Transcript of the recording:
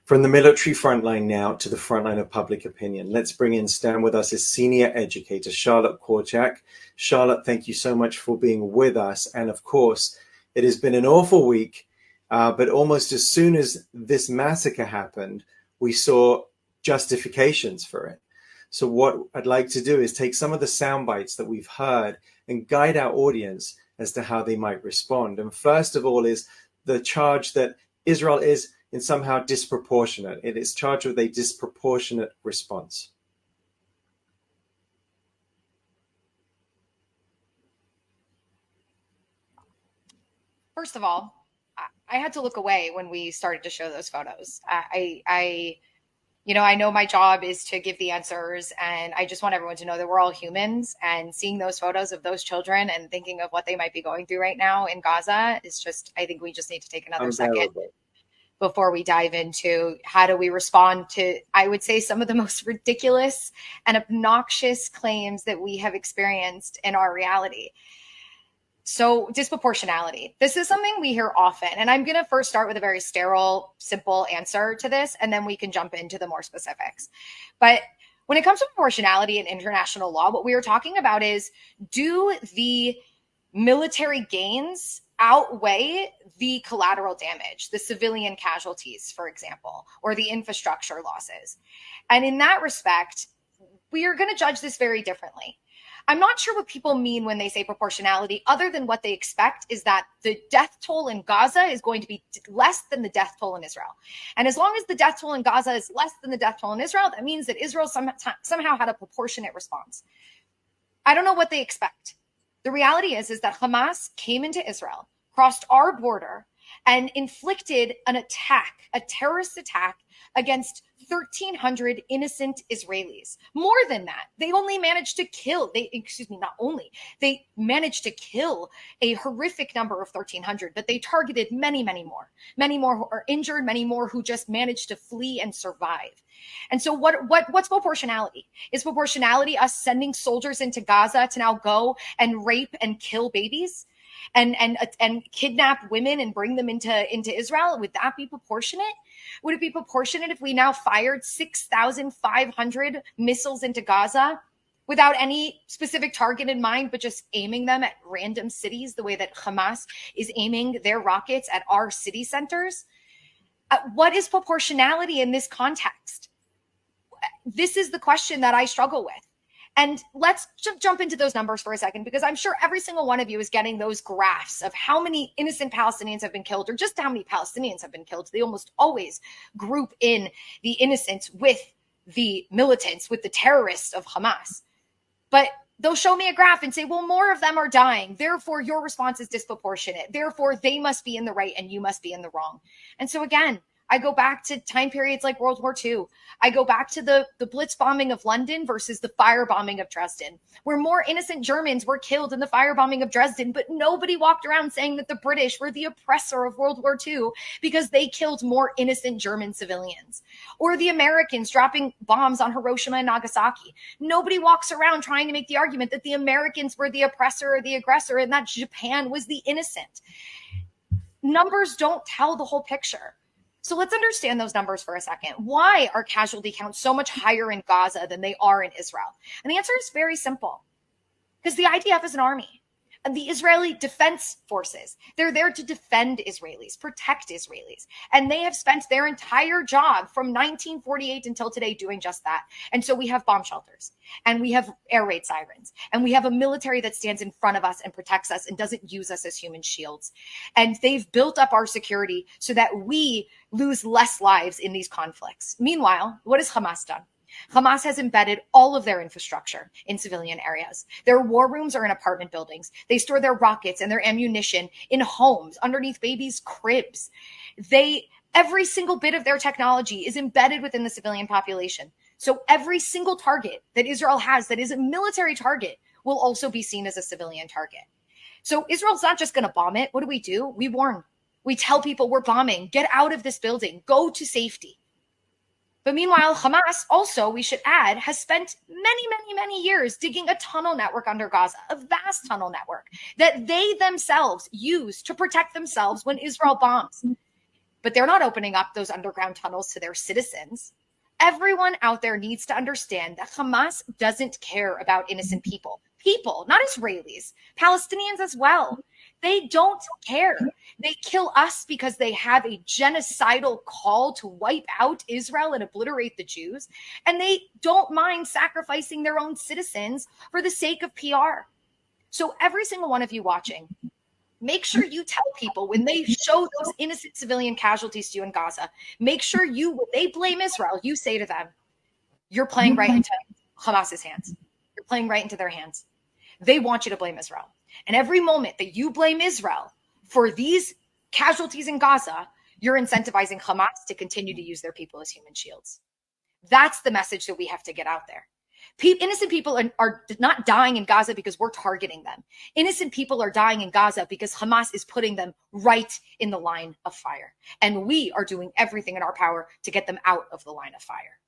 From the military frontline now to the frontline of public opinion, let's bring in Stand With Us' senior educator, Charlotte Korchak. Charlotte, thank you so much for being with us. And of course, it has been an awful week, but almost as soon as this massacre happened, we saw justifications for it. So what I'd like to do is take some of the sound bites that we've heard and guide our audience as to how they might respond. And first of all is the charge that Israel is in somehow disproportionate. It is charged with a disproportionate response. First of all, I had to look away when we started to show those photos. I know my job is to give the answers, and I just want everyone to know that we're all humans, and seeing those photos of those children and thinking of what they might be going through right now in Gaza is just, I think we just need to take another second before we dive into how do we respond to, I would say, some of the most ridiculous and obnoxious claims that we have experienced in our reality. So disproportionality. This is something we hear often. And I'm going to first start with a very sterile, simple answer to this, and then we can jump into the more specifics. But when it comes to proportionality in international law, what we are talking about is, do the military gains outweigh the collateral damage, the civilian casualties, for example, or the infrastructure losses? And in that respect, we are going to judge this very differently. I'm not sure what people mean when they say proportionality, other than what they expect is that the death toll in Gaza is going to be less than the death toll in Israel. And as long as the death toll in Gaza is less than the death toll in Israel, that means that Israel somehow had a proportionate response. I don't know what they expect. The reality is that Hamas came into Israel, crossed our border, and inflicted an attack, a terrorist attack against 1,300 innocent Israelis. More than that, they managed to kill a horrific number of 1,300, but they targeted many, many more who are injured, many more who just managed to flee and survive. And so what's proportionality? Is proportionality us sending soldiers into Gaza to now go and rape and kill babies? And kidnap women and bring them into Israel? Would that be proportionate? Would it be proportionate if we now fired 6,500 missiles into Gaza without any specific target in mind, but just aiming them at random cities the way that Hamas is aiming their rockets at our city centers? What is proportionality in this context? This is the question that I struggle with. And let's jump into those numbers for a second, because I'm sure every single one of you is getting those graphs of how many innocent Palestinians have been killed, or just how many Palestinians have been killed. They almost always group in the innocents with the militants, with the terrorists of Hamas. But they'll show me a graph and say, well, more of them are dying. Therefore, your response is disproportionate. Therefore, they must be in the right and you must be in the wrong. And so again, I go back to time periods like World War II. I go back to the Blitz bombing of London versus the firebombing of Dresden, where more innocent Germans were killed in the firebombing of Dresden, but nobody walked around saying that the British were the oppressor of World War II because they killed more innocent German civilians. Or the Americans dropping bombs on Hiroshima and Nagasaki. Nobody walks around trying to make the argument that the Americans were the oppressor or the aggressor and that Japan was the innocent. Numbers don't tell the whole picture. So let's understand those numbers for a second. Why are casualty counts so much higher in Gaza than they are in Israel? And the answer is very simple. Because the IDF is an army. And the Israeli Defense Forces, they're there to defend Israelis, protect Israelis. And they have spent their entire job from 1948 until today doing just that. And so we have bomb shelters, and we have air raid sirens, and we have a military that stands in front of us and protects us and doesn't use us as human shields. And they've built up our security so that we lose less lives in these conflicts. Meanwhile, what has Hamas done? Hamas has embedded all of their infrastructure in civilian areas. Their war rooms are in apartment buildings. They store their rockets and their ammunition in homes, underneath babies' cribs. Every single bit of their technology is embedded within the civilian population. So every single target that Israel has that is a military target will also be seen as a civilian target. So Israel's not just going to bomb it. What do? We warn. We tell people we're bombing. Get out of this building. Go to safety. But meanwhile, Hamas also, we should add, has spent many years digging a tunnel network under Gaza, a vast tunnel network that they themselves use to protect themselves when Israel bombs. but they're not opening up those underground tunnels to their citizens. Everyone out there needs to understand that Hamas doesn't care about innocent people. People, not Israelis, Palestinians as well. They don't care. They kill us because they have a genocidal call to wipe out Israel and obliterate the Jews. And they don't mind sacrificing their own citizens for the sake of PR. So every single one of you watching, make sure you tell people when they show those innocent civilian casualties to you in Gaza, make sure you, when they blame Israel, you say to them, you're playing right into Hamas's hands. You're playing right into their hands. They want you to blame Israel. And every moment that you blame Israel for these casualties in Gaza, you're incentivizing Hamas to continue to use their people as human shields. That's the message that we have to get out there. Innocent people are not dying in Gaza because we're targeting them. Innocent people are dying in Gaza because Hamas is putting them right in the line of fire. And we are doing everything in our power to get them out of the line of fire.